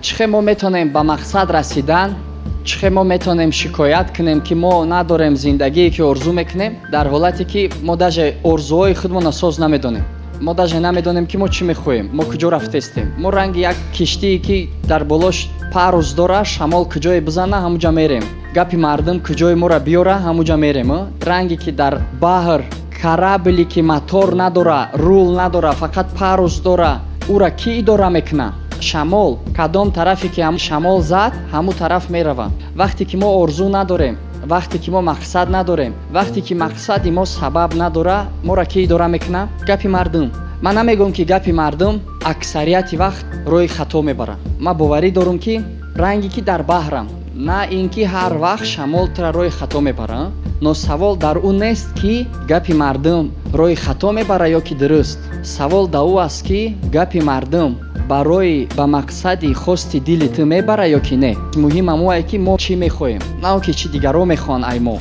چخه ما میتونیم به مقصد رسیدن، چخه ما میتونیم شکایت کنیم که ما نداریم زندگی که آرزو میکنیم، در حالتی که ما даже آرزوهای خودمون اساس نمیدونیم. ما даже نمیدونیم که ما چی میخوایم، ما کجا رفته استیم. ما رنگ یک کشتی که در بالاش پروز داره، شمال کجای بزنه همونجا میریم. گپی مردم کجای ما را بیاره همونجا میریم. رنگی که در بحر کرابلی که موتور نداره، رول نداره، فقط پروز داره، او را کی اداره میکنه؟ شمال. کدام طرفی که هم شمال زد همون طرف میروه. وقتی که ما آرزو نداریم، وقتی که ما مقصد نداریم، وقتی که مقصد ما سبب نداره، ما را کی اداره میکنه؟ گپی مردم. من نمیگم که گپی مردم اکثریت وقت روی خطا میبره. من باوری دارم که رنگی که در بحرم، نه اینکه هر وقت شمال تر روی خطا میبره. نو سوال در اون نیست که گپی مردم روی خطا میبره یا که درست. سوال در او است که گپی مردم برای به مقصدی خواستی دل تو میبره یا که نه. مهم امو که ما چی میخوایم، نه که چی دیگرو میخوان ای ما.